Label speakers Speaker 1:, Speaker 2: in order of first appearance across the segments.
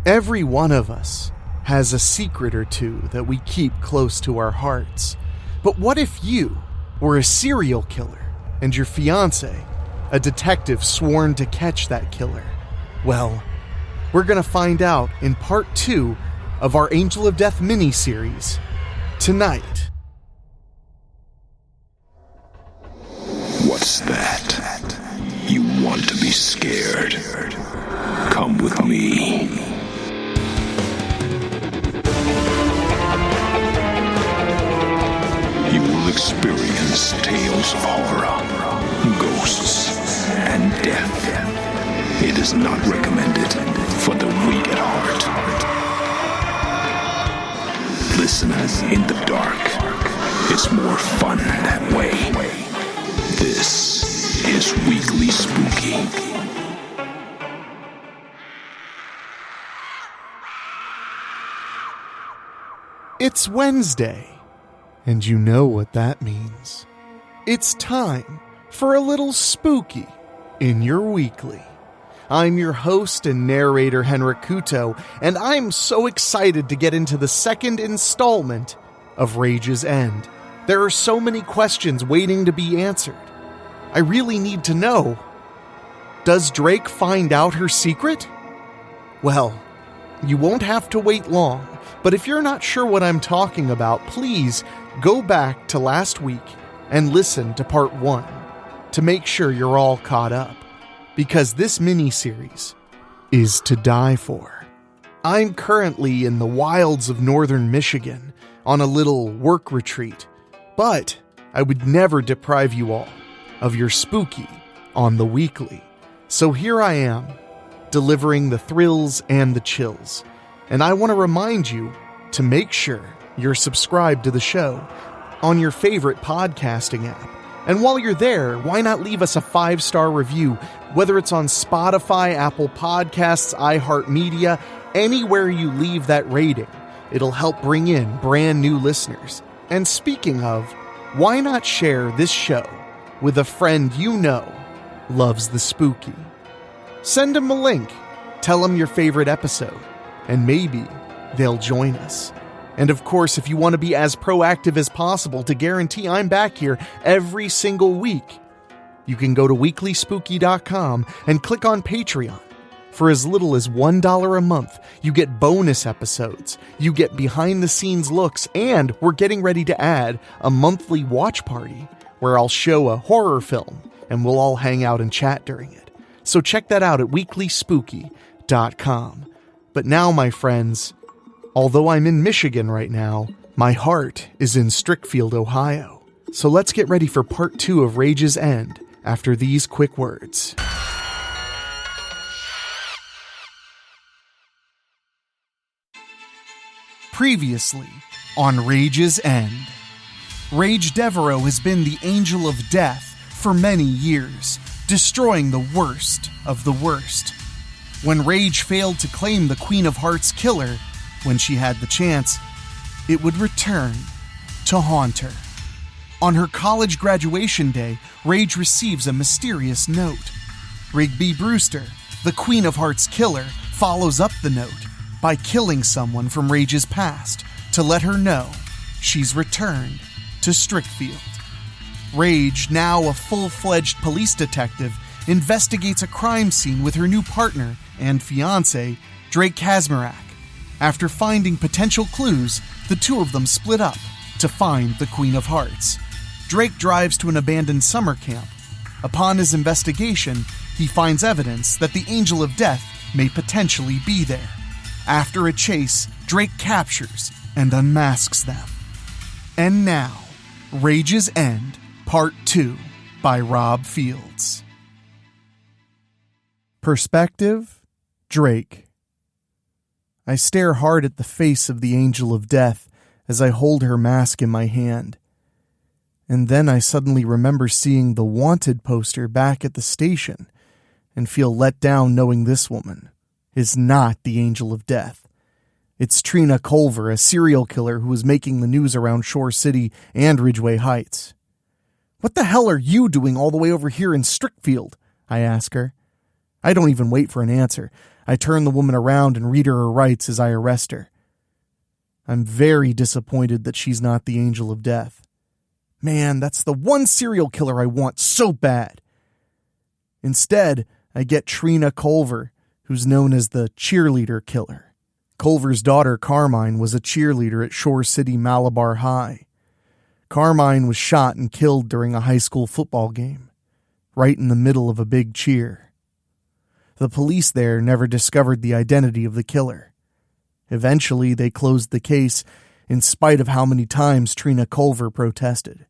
Speaker 1: Every one of us has a secret or two that we keep close to our hearts. But what if you were a serial killer and your fiance, a detective sworn to catch that killer? Well, we're going to find out in part 2 of our Angel of Death miniseries tonight.
Speaker 2: What's that? You want to be scared? Come with me. You will experience tales of horror, ghosts, and death. It is not recommended for the weak at heart. Listen in the dark. It's more fun that way. This is Weekly Spooky.
Speaker 1: It's Wednesday, and you know what that means. It's time for a little spooky in your weekly. I'm your host and narrator, Henrik Kuto, and I'm so excited to get into the second installment of Raige's End. There are so many questions waiting to be answered. I really need to know. Does Drake find out her secret? Well, you won't have to wait long, but if you're not sure what I'm talking about, please go back to last week and listen to part 1 to make sure you're all caught up, because this miniseries is to die for. I'm currently in the wilds of northern Michigan on a little work retreat, but I would never deprive you all of your spooky on the weekly. So here I am, delivering the thrills and the chills. And I want to remind you to make sure you're subscribed to the show on your favorite podcasting app. And while you're there, why not leave us a 5-star review, whether it's on Spotify, Apple Podcasts, iHeartMedia, anywhere you leave that rating. It'll help bring in brand new listeners. And speaking of, why not share this show with a friend you know loves the spooky? Send them a link, tell them your favorite episode, and maybe they'll join us. And of course, if you want to be as proactive as possible to guarantee I'm back here every single week, you can go to weeklyspooky.com and click on Patreon. For as little as $1 a month, you get bonus episodes, you get behind-the-scenes looks, and we're getting ready to add a monthly watch party where I'll show a horror film and we'll all hang out and chat during it. So check that out at weeklyspooky.com. But now, my friends, although I'm in Michigan right now, my heart is in Strickfield, Ohio. So let's get ready for part 2 of Raige's End after these quick words. Previously on Raige's End. Raige Deveraux has been the Angel of Death for many years, destroying the worst of the worst. When Raige failed to claim the Queen of Hearts killer when she had the chance, it would return to haunt her. On her college graduation day, Raige receives a mysterious note. Rigby Brewster, the Queen of Hearts killer, follows up the note by killing someone from Raige's past to let her know she's returned to Strickfield. Raige, now a full-fledged police detective, investigates a crime scene with her new partner and fiance, Drake Kazmarek. After finding potential clues, the two of them split up to find the Queen of Hearts. Drake drives to an abandoned summer camp. Upon his investigation, he finds evidence that the Angel of Death may potentially be there. After a chase, Drake captures and unmasks them. And now, Raige's End, Part 2, by Rob Fields. Perspective, Drake. I stare hard at the face of the Angel of Death as I hold her mask in my hand. And then I suddenly remember seeing the wanted poster back at the station and feel let down knowing this woman is not the Angel of Death. It's Trina Culver, a serial killer who is making the news around Shore City and Ridgeway Heights. "What the hell are you doing all the way over here in Strickfield?" I ask her. I don't even wait for an answer. I turn the woman around and read her rights as I arrest her. I'm very disappointed that she's not the angel of death. Man, that's the one serial killer I want so bad. Instead, I get Trina Culver, who's known as the cheerleader killer. Culver's daughter, Carmine, was a cheerleader at Shore City Malabar High. Carmine was shot and killed during a high school football game, right in the middle of a big cheer. The police there never discovered the identity of the killer. Eventually, they closed the case in spite of how many times Trina Culver protested.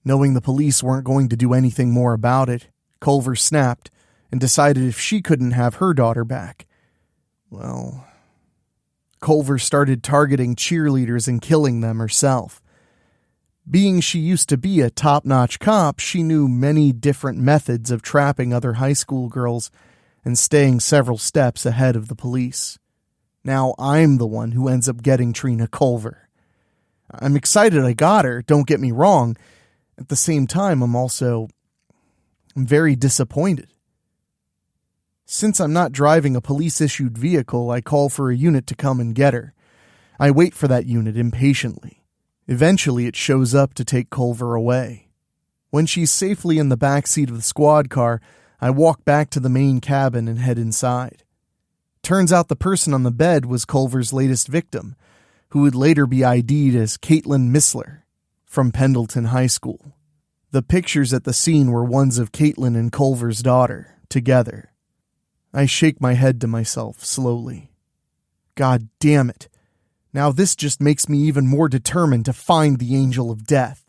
Speaker 1: Knowing the police weren't going to do anything more about it, Culver snapped and decided if she couldn't have her daughter back, well, Culver started targeting cheerleaders and killing them herself. Being she used to be a top-notch cop, she knew many different methods of trapping other high school girls and staying several steps ahead of the police. Now I'm the one who ends up getting Trina Culver. I'm excited I got her, don't get me wrong. At the same time, I'm very disappointed. Since I'm not driving a police-issued vehicle, I call for a unit to come and get her. I wait for that unit impatiently. Eventually, it shows up to take Culver away. When she's safely in the back seat of the squad car, I walk back to the main cabin and head inside. Turns out the person on the bed was Culver's latest victim, who would later be ID'd as Caitlin Missler from Pendleton High School. The pictures at the scene were ones of Caitlin and Culver's daughter, together. I shake my head to myself slowly. God damn it. Now this just makes me even more determined to find the angel of death.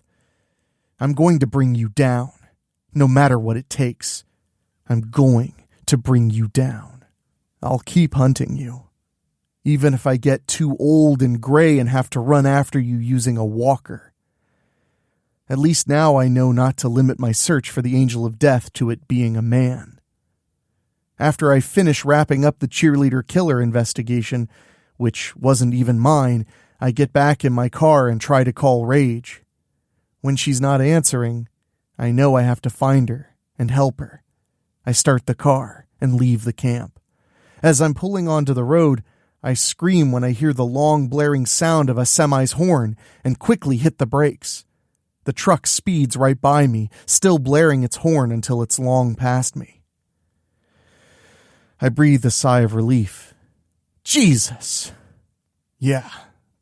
Speaker 1: I'm going to bring you down, no matter what it takes. I'm going to bring you down. I'll keep hunting you, even if I get too old and gray and have to run after you using a walker. At least now I know not to limit my search for the angel of death to it being a man. After I finish wrapping up the cheerleader killer investigation, which wasn't even mine, I get back in my car and try to call Raige. When she's not answering, I know I have to find her and help her. I start the car and leave the camp. As I'm pulling onto the road, I scream when I hear the long blaring sound of a semi's horn and quickly hit the brakes. The truck speeds right by me, still blaring its horn until it's long past me. I breathe a sigh of relief. Jesus! Yeah,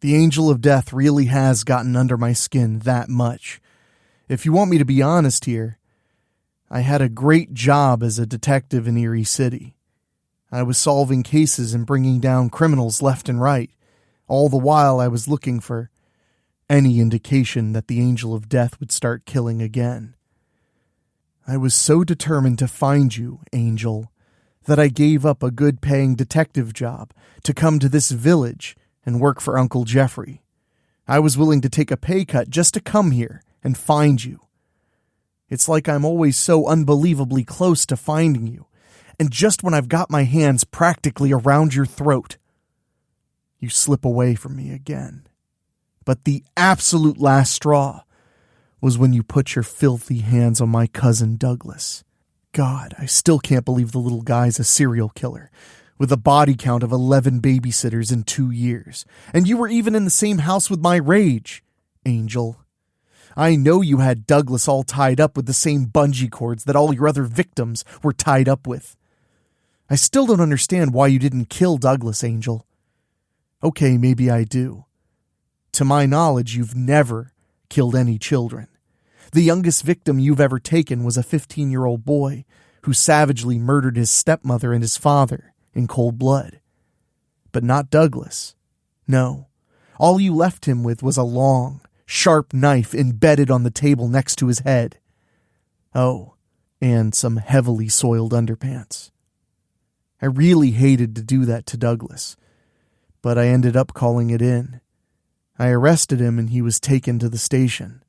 Speaker 1: the angel of death really has gotten under my skin that much. If you want me to be honest here, I had a great job as a detective in Erie City. I was solving cases and bringing down criminals left and right. All the while I was looking for any indication that the angel of death would start killing again. I was so determined to find you, Angel, that I gave up a good-paying detective job to come to this village and work for Uncle Jeffrey. I was willing to take a pay cut just to come here and find you. It's like I'm always so unbelievably close to finding you, and just when I've got my hands practically around your throat, you slip away from me again. But the absolute last straw was when you put your filthy hands on my cousin Douglas. God, I still can't believe the little guy's a serial killer, with a body count of 11 babysitters in 2 years. And you were even in the same house with my Raige, Angel. I know you had Douglas all tied up with the same bungee cords that all your other victims were tied up with. I still don't understand why you didn't kill Douglas, Angel. Okay, maybe I do. To my knowledge, you've never killed any children. The youngest victim you've ever taken was a 15-year-old boy who savagely murdered his stepmother and his father in cold blood. But not Douglas. No. All you left him with was a long, sharp knife embedded on the table next to his head. Oh, and some heavily soiled underpants. I really hated to do that to Douglas, but I ended up calling it in. I arrested him and he was taken to the station.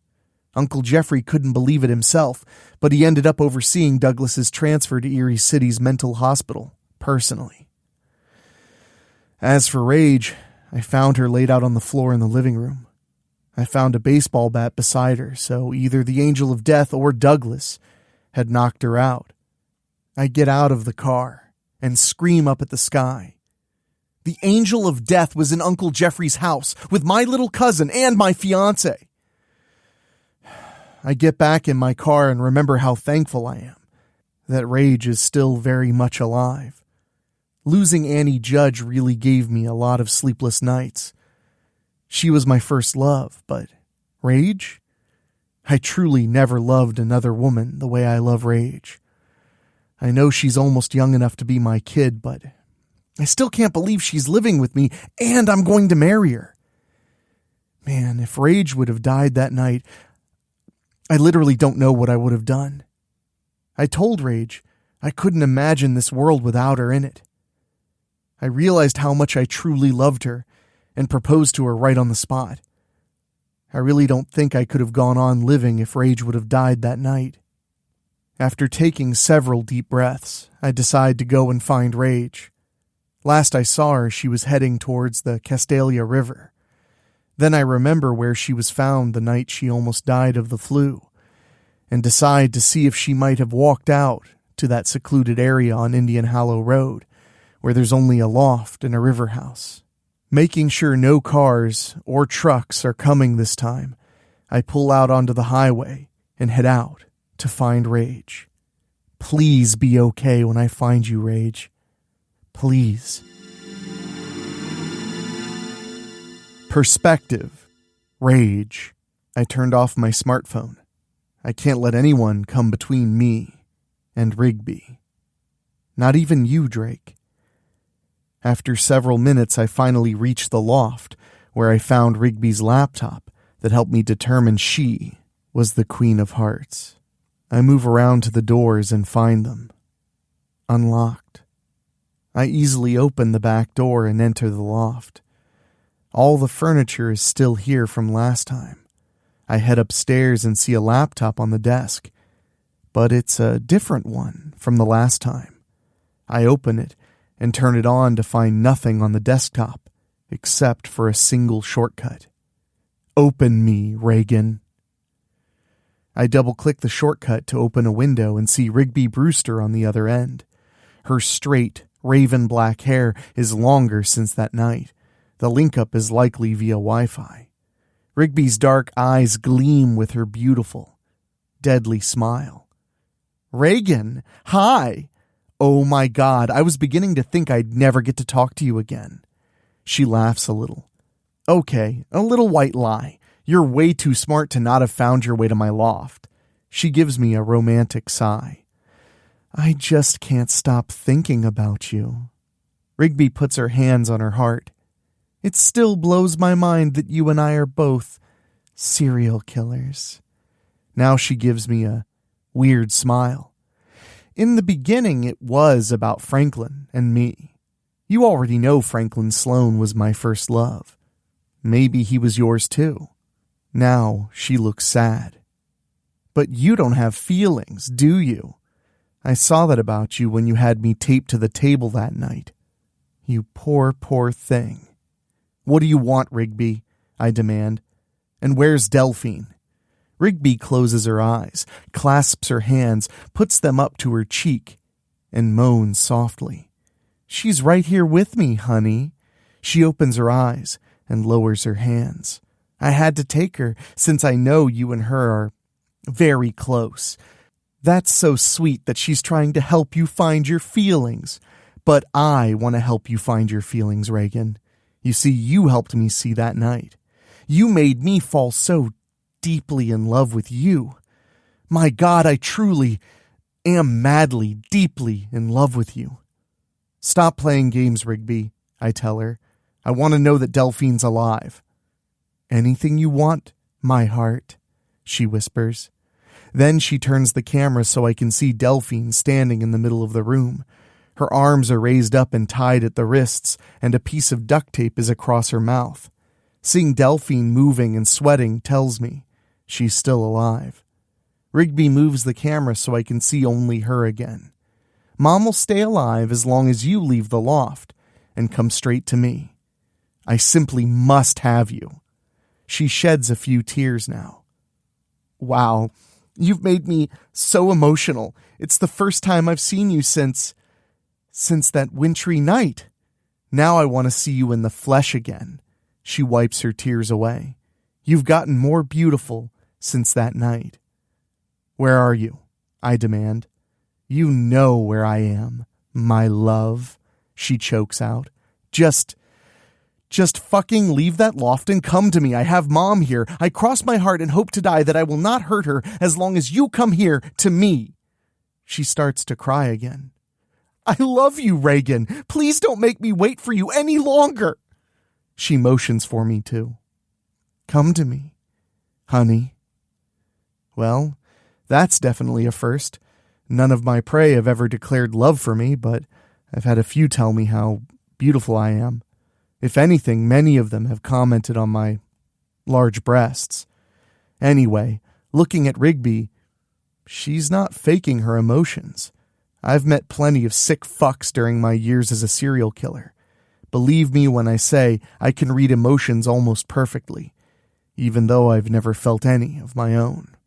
Speaker 1: Uncle Jeffrey couldn't believe it himself, but he ended up overseeing Douglas's transfer to Erie City's mental hospital, personally. As for Raige, I found her laid out on the floor in the living room. I found a baseball bat beside her, so either the angel of death or Douglas had knocked her out. I get out of the car, and scream up at the sky. The angel of death was in Uncle Jeffrey's house with my little cousin and my fiance. I get back in my car and remember how thankful I am that Raige is still very much alive. Losing Annie Judge really gave me a lot of sleepless nights. She was my first love, but Raige? I truly never loved another woman the way I love Raige. I know she's almost young enough to be my kid, but I still can't believe she's living with me and I'm going to marry her. Man, if Raige would have died that night, I literally don't know what I would have done. I told Raige I couldn't imagine this world without her in it. I realized how much I truly loved her and proposed to her right on the spot. I really don't think I could have gone on living if Raige would have died that night. After taking several deep breaths, I decide to go and find Raige. Last I saw her, she was heading towards the Castalia River. Then I remember where she was found the night she almost died of the flu, and decide to see if she might have walked out to that secluded area on Indian Hollow Road, where there's only a loft and a river house. Making sure no cars or trucks are coming this time, I pull out onto the highway and head out to find Raige. Please be okay when I find you, Raige. Please. Perspective. Raige. I turned off my smartphone. I can't let anyone come between me and Rigby. Not even you, Drake. After several minutes, I finally reached the loft, where I found Rigby's laptop that helped me determine she was the Queen of Hearts. I move around to the doors and find them unlocked. I easily open the back door and enter the loft. All the furniture is still here from last time. I head upstairs and see a laptop on the desk, but it's a different one from the last time. I open it and turn it on to find nothing on the desktop except for a single shortcut. Open me, Reagan. I double-click the shortcut to open a window and see Rigby Brewster on the other end. Her straight, raven black hair is longer since that night. The link-up is likely via Wi-Fi. Rigby's dark eyes gleam with her beautiful, deadly smile. Reagan, hi! Oh my God, I was beginning to think I'd never get to talk to you again. She laughs a little. Okay, a little white lie. You're way too smart to not have found your way to my loft. She gives me a romantic sigh. I just can't stop thinking about you. Rigby puts her hands on her heart. It still blows my mind that you and I are both serial killers. Now she gives me a weird smile. In the beginning, it was about Franklin and me. You already know Franklin Sloan was my first love. Maybe he was yours too. Now she looks sad. But you don't have feelings, do you? I saw that about you when you had me taped to the table that night. You poor, poor thing. What do you want, Rigby? I demand. And where's Delphine? Rigby closes her eyes, clasps her hands, puts them up to her cheek, and moans softly. She's right here with me, honey. She opens her eyes and lowers her hands. I had to take her since I know you and her are very close. That's so sweet that she's trying to help you find your feelings. But I want to help you find your feelings, Reagan. You see, you helped me see that night. You made me fall so deeply in love with you. My God, I truly am madly, deeply in love with you. Stop playing games, Rigby, I tell her. I want to know that Delphine's alive. Anything you want, my heart, she whispers. Then she turns the camera so I can see Delphine standing in the middle of the room. Her arms are raised up and tied at the wrists, and a piece of duct tape is across her mouth. Seeing Delphine moving and sweating tells me she's still alive. Rigby moves the camera so I can see only her again. Mom will stay alive as long as you leave the loft and come straight to me. I simply must have you. She sheds a few tears now. Wow, you've made me so emotional. It's the first time I've seen you since Since that wintry night. Now I want to see you in the flesh again. She wipes her tears away. You've gotten more beautiful since that night. Where are you? I demand. You know where I am, my love, she chokes out. Just fucking leave that loft and come to me. I have Mom here. I cross my heart and hope to die that I will not hurt her as long as you come here to me. She starts to cry again. I love you, Reagan. Please don't make me wait for you any longer. She motions for me to. Come to me, honey. Well, that's definitely a first. None of my prey have ever declared love for me, but I've had a few tell me how beautiful I am. If anything, many of them have commented on my large breasts. Anyway, looking at Rigby, she's not faking her emotions. I've met plenty of sick fucks during my years as a serial killer. Believe me when I say I can read emotions almost perfectly, even though I've never felt any of my own.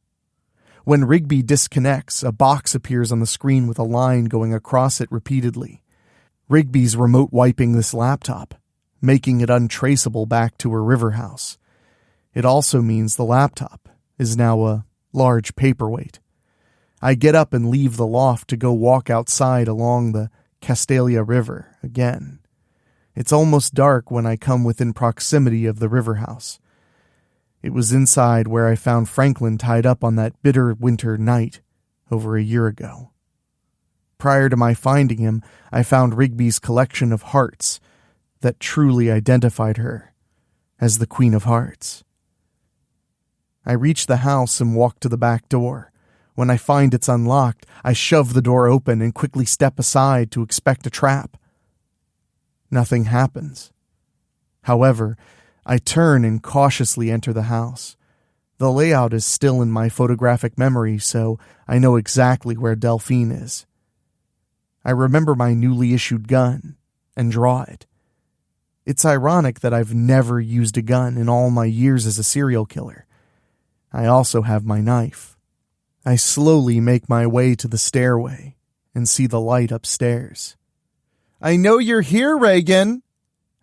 Speaker 1: When Rigby disconnects, a box appears on the screen with a line going across it repeatedly. Rigby's remote wiping this laptop, making it untraceable back to her river house. It also means the laptop is now a large paperweight. I get up and leave the loft to go walk outside along the Castalia River again. It's almost dark when I come within proximity of the river house. It was inside where I found Franklin tied up on that bitter winter night over a year ago. Prior to my finding him, I found Rigby's collection of hearts that truly identified her as the Queen of Hearts. I reach the house and walk to the back door. When I find it's unlocked, I shove the door open and quickly step aside to expect a trap. Nothing happens. However, I turn and cautiously enter the house. The layout is still in my photographic memory, so I know exactly where Delphine is. I remember my newly issued gun and draw it. It's ironic that I've never used a gun in all my years as a serial killer. I also have my knife. I slowly make my way to the stairway and see the light upstairs. I know you're here, Reagan,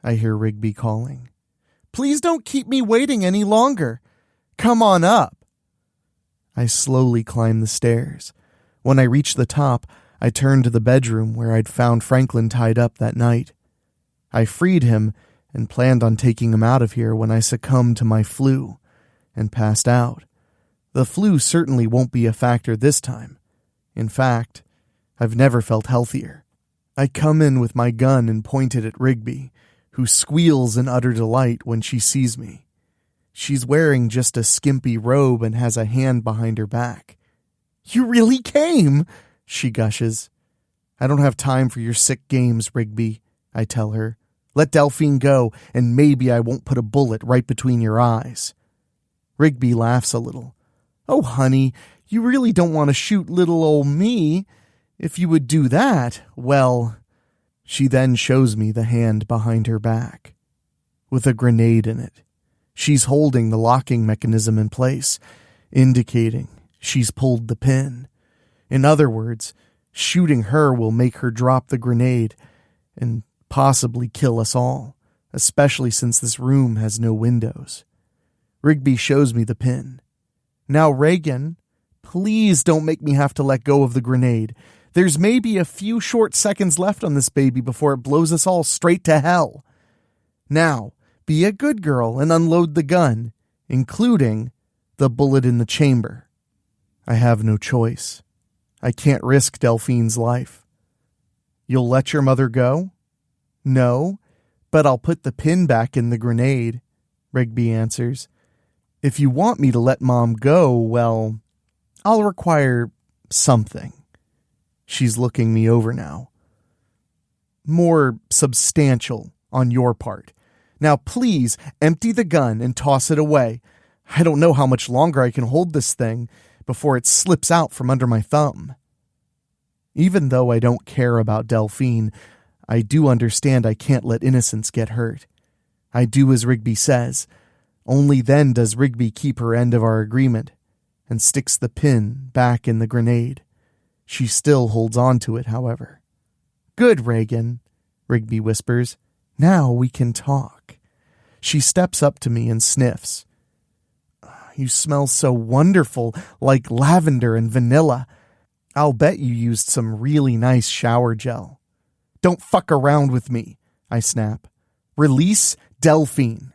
Speaker 1: I hear Rigby calling. Please don't keep me waiting any longer. Come on up. I slowly climb the stairs. When I reach the top, I turn to the bedroom where I'd found Franklin tied up that night. I freed him and planned on taking him out of here when I succumbed to my flu and passed out. The flu certainly won't be a factor this time. In fact, I've never felt healthier. I come in with my gun and point it at Rigby, who squeals in utter delight when she sees me. She's wearing just a skimpy robe and has a hand behind her back. You really came, she gushes. I don't have time for your sick games, Rigby, I tell her. Let Delphine go, and maybe I won't put a bullet right between your eyes. Rigby laughs a little. Oh, honey, you really don't want to shoot little old me. If you would do that, well... She then shows me the hand behind her back, with a grenade in it. She's holding the locking mechanism in place, indicating she's pulled the pin. In other words, shooting her will make her drop the grenade and possibly kill us all, especially since this room has no windows. Rigby shows me the pin. Now, Reagan, please don't make me have to let go of the grenade. There's maybe a few short seconds left on this baby before it blows us all straight to hell. Now, be a good girl and unload the gun, including the bullet in the chamber. I have no choice. I can't risk Delphine's life. You'll let your mother go? No, but I'll put the pin back in the grenade, Rigby answers. If you want me to let Mom go, well, I'll require something. She's looking me over now. More substantial on your part. Now please empty the gun and toss it away. I don't know how much longer I can hold this thing before it slips out from under my thumb. Even though I don't care about Delphine, I do understand I can't let innocents get hurt. I do as Rigby says. Only then does Rigby keep her end of our agreement and sticks the pin back in the grenade. She still holds on to it, however. Good, Reagan, Rigby whispers. Now we can talk. She steps up to me and sniffs. You smell so wonderful, like lavender and vanilla. I'll bet you used some really nice shower gel. Don't fuck around with me, I snap. Release Delphine.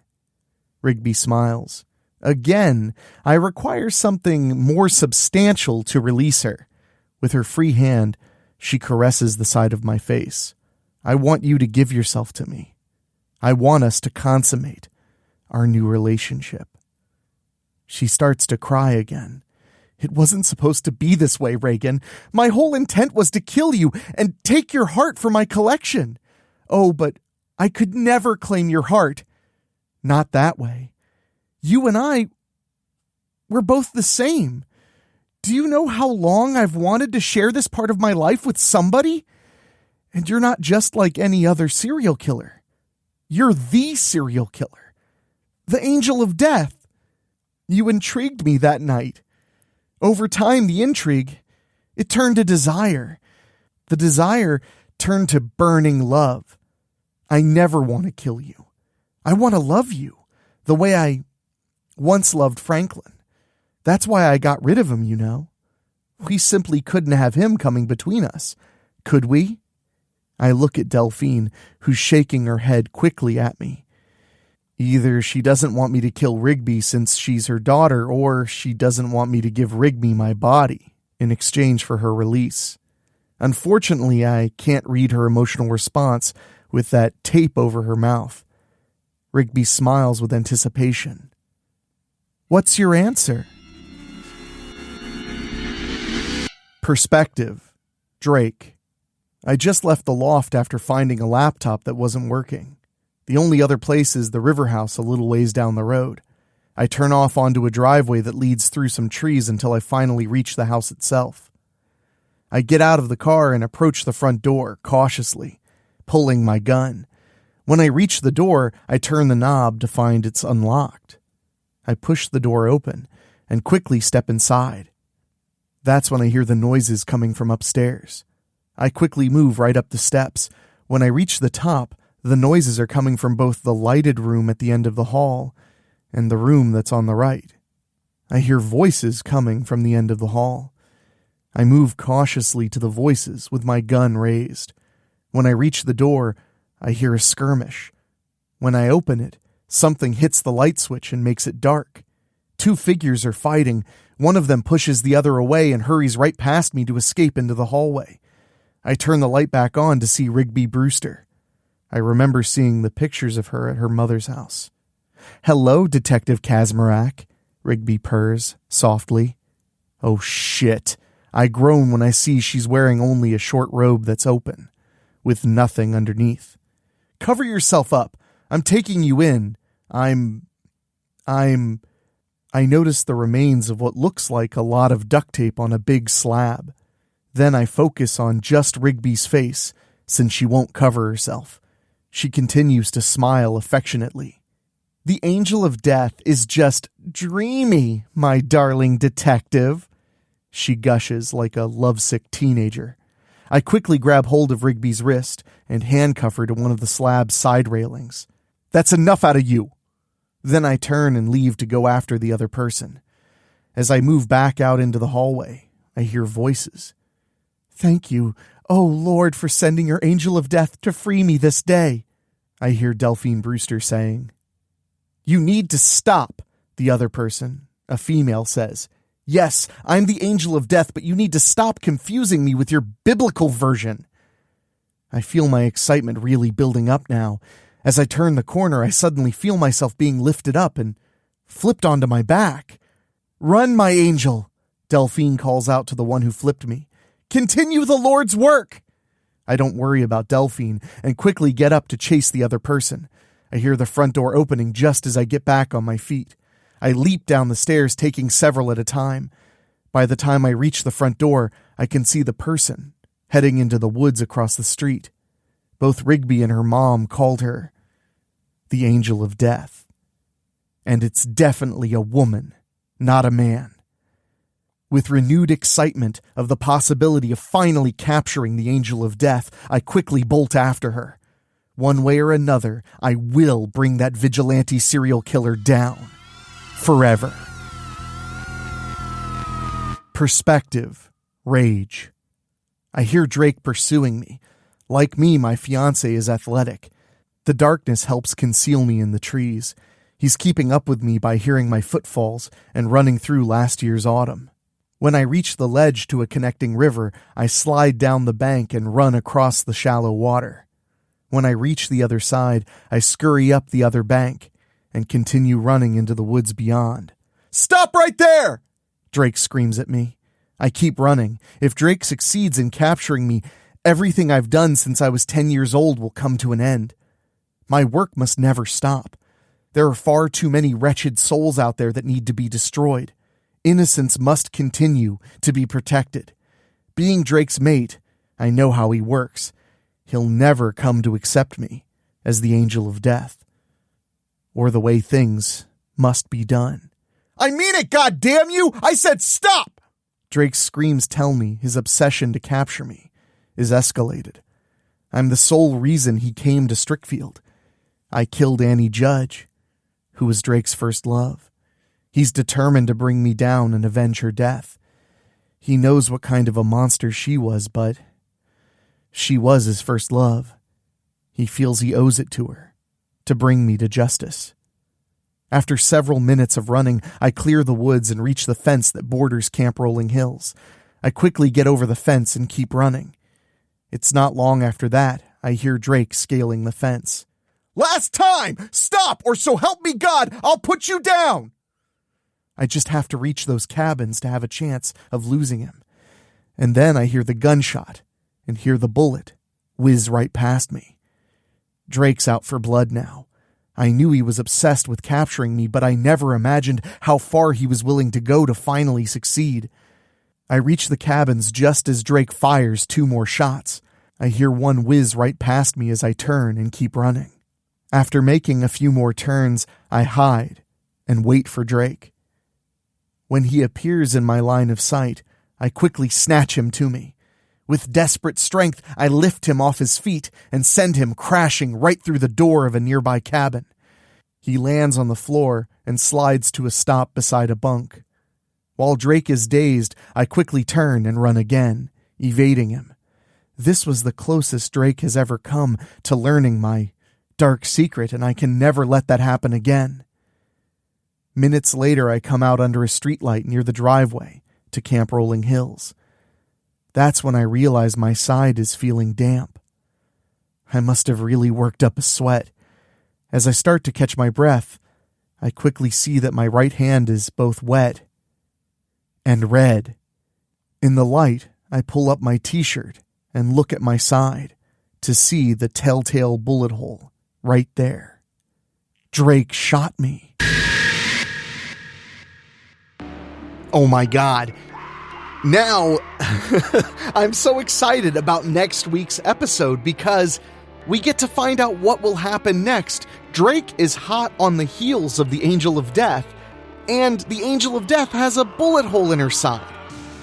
Speaker 1: Rigby smiles. Again, I require something more substantial to release her. With her free hand, she caresses the side of my face. I want you to give yourself to me. I want us to consummate our new relationship. She starts to cry again. It wasn't supposed to be this way, Reagan. My whole intent was to kill you and take your heart for my collection. Oh, but I could never claim your heart. Not that way. You and I, we're both the same. Do you know how long I've wanted to share this part of my life with somebody? And you're not just like any other serial killer. You're the serial killer. The angel of death. You intrigued me that night. Over time, the intrigue, it turned to desire. The desire turned to burning love. I never want to kill you. I want to love you the way I once loved Franklin. That's why I got rid of him, you know. We simply couldn't have him coming between us. Could we? I look at Delphine, who's shaking her head quickly at me. Either she doesn't want me to kill Rigby since she's her daughter, or she doesn't want me to give Rigby my body in exchange for her release. Unfortunately, I can't read her emotional response with that tape over her mouth. Rigby smiles with anticipation. What's your answer? Perspective. Drake. I just left the loft after finding a laptop that wasn't working. The only other place is the river house a little ways down the road. I turn off onto a driveway that leads through some trees until I finally reach the house itself. I get out of the car and approach the front door, cautiously, pulling my gun. When I reach the door, I turn the knob to find it's unlocked. I push the door open and quickly step inside. That's when I hear the noises coming from upstairs. I quickly move right up the steps. When I reach the top, the noises are coming from both the lighted room at the end of the hall and the room that's on the right. I hear voices coming from the end of the hall. I move cautiously to the voices with my gun raised. When I reach the door, I hear a skirmish. When I open it, something hits the light switch and makes it dark. Two figures are fighting. One of them pushes the other away and hurries right past me to escape into the hallway. I turn the light back on to see Rigby Brewster. I remember seeing the pictures of her at her mother's house. Hello, Detective Kazmarak, Rigby purrs softly. Oh shit. I groan when I see she's wearing only a short robe that's open, with nothing underneath. Cover yourself up. I'm taking you in. I notice the remains of what looks like a lot of duct tape on a big slab. Then I focus on just Rigby's face, since she won't cover herself. She continues to smile affectionately. The angel of death is just dreamy, my darling detective. She gushes like a lovesick teenager. I quickly grab hold of Rigby's wrist and handcuff her to one of the slab's side railings. That's enough out of you. Then I turn and leave to go after the other person. As I move back out into the hallway, I hear voices. Thank you, oh Lord, for sending your angel of death to free me this day, I hear Delphine Brewster saying. You need to stop, the other person, a female, says. Yes, I'm the angel of death, but you need to stop confusing me with your biblical version. I feel my excitement really building up now. As I turn the corner, I suddenly feel myself being lifted up and flipped onto my back. Run, my angel, Delphine calls out to the one who flipped me. Continue the Lord's work. I don't worry about Delphine and quickly get up to chase the other person. I hear the front door opening just as I get back on my feet. I leap down the stairs, taking several at a time. By the time I reach the front door, I can see the person heading into the woods across the street. Both Rigby and her mom called her the Angel of Death. And it's definitely a woman, not a man. With renewed excitement of the possibility of finally capturing the Angel of Death, I quickly bolt after her. One way or another, I will bring that vigilante serial killer down. Forever. Perspective. Rage. I hear Drake pursuing me. Like me, my fiance is athletic. The darkness helps conceal me in the trees. He's keeping up with me by hearing my footfalls and running through last year's autumn. When I reach the ledge to a connecting river, I slide down the bank and run across the shallow water. When I reach the other side, I scurry up the other bank and continue running into the woods beyond. "Stop right there!" Drake screams at me. I keep running. If Drake succeeds in capturing me, everything I've done since I was 10 years old will come to an end. My work must never stop. There are far too many wretched souls out there that need to be destroyed. Innocence must continue to be protected. Being Drake's mate, I know how he works. He'll never come to accept me as the Angel of Death, or the way things must be done. "I mean it, goddamn you! I said stop!" Drake's screams tell me his obsession to capture me is escalated. I'm the sole reason he came to Strickfield. I killed Annie Judge, who was Drake's first love. He's determined to bring me down and avenge her death. He knows what kind of a monster she was, but she was his first love. He feels he owes it to her, to bring me to justice. After several minutes of running, I clear the woods and reach the fence that borders Camp Rolling Hills. I quickly get over the fence and keep running. It's not long after that, I hear Drake scaling the fence. "Last time! Stop, or so help me God, I'll put you down!" I just have to reach those cabins to have a chance of losing him. And then I hear the gunshot and hear the bullet whiz right past me. Drake's out for blood now. I knew he was obsessed with capturing me, but I never imagined how far he was willing to go to finally succeed. I reach the cabins just as Drake fires 2 more shots. I hear one whiz right past me as I turn and keep running. After making a few more turns, I hide and wait for Drake. When he appears in my line of sight, I quickly snatch him to me. With desperate strength, I lift him off his feet and send him crashing right through the door of a nearby cabin. He lands on the floor and slides to a stop beside a bunk. While Drake is dazed, I quickly turn and run again, evading him. This was the closest Drake has ever come to learning my dark secret, and I can never let that happen again. Minutes later, I come out under a streetlight near the driveway to Camp Rolling Hills. That's when I realize my side is feeling damp. I must have really worked up a sweat. As I start to catch my breath, I quickly see that my right hand is both wet and red. In the light, I pull up my t-shirt and look at my side to see the telltale bullet hole right there. Drake shot me. Oh my God. Now, I'm so excited about next week's episode because we get to find out what will happen next. Drake is hot on the heels of the Angel of Death, and the Angel of Death has a bullet hole in her side.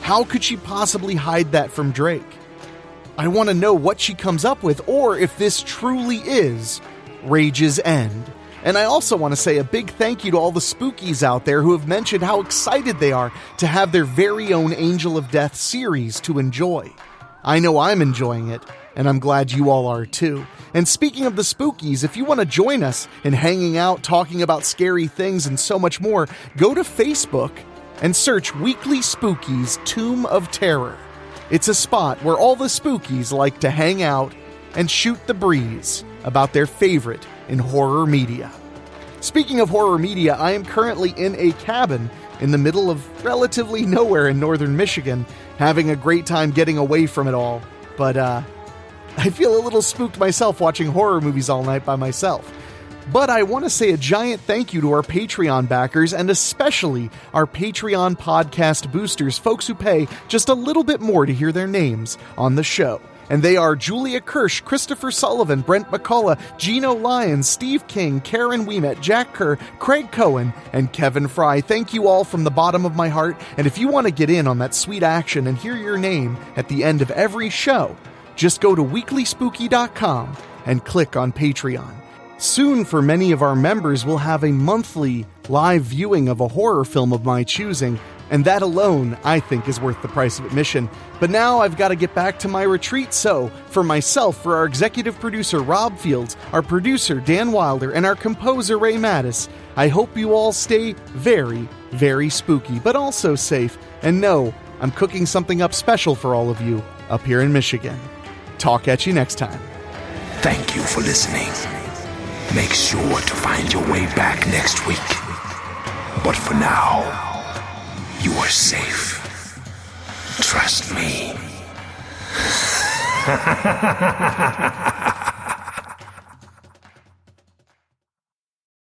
Speaker 1: How could she possibly hide that from Drake? I want to know what she comes up with, or if this truly is Raige's end. And I also want to say a big thank you to all the spookies out there who have mentioned how excited they are to have their very own Angel of Death series to enjoy. I know I'm enjoying it, and I'm glad you all are too. And speaking of the spookies, if you want to join us in hanging out, talking about scary things, and so much more, go to Facebook and search Weekly Spookies Tomb of Terror. It's a spot where all the spookies like to hang out and shoot the breeze about their favorite in horror media. Speaking of horror media, I am currently in a cabin in the middle of relatively nowhere in northern Michigan, having a great time getting away from it all. But I feel a little spooked myself watching horror movies all night by myself. But I want to say a giant thank you to our Patreon backers, and especially our Patreon podcast boosters, folks who pay just a little bit more to hear their names on the show. and they are Julia Kirsch, Christopher Sullivan, Brent McCullough, Gino Lyons, Steve King, Karen Weemet, Jack Kerr, Craig Cohen, and Kevin Fry. Thank you all from the bottom of my heart, and if you want to get in on that sweet action and hear your name at the end of every show, just go to weeklyspooky.com and click on Patreon. Soon, for many of our members, we'll have a monthly live viewing of a horror film of my choosing, and that alone, I think, is worth the price of admission. But now I've got to get back to my retreat, so for myself, for our executive producer Rob Fields, our producer Dan Wilder, and our composer Ray Mattis, I hope you all stay very, very spooky, but also safe. And no, I'm cooking something up special for all of you up here in Michigan. Talk at you next time.
Speaker 2: Thank you for listening. Make sure to find your way back next week. But for now, you are safe. Trust me.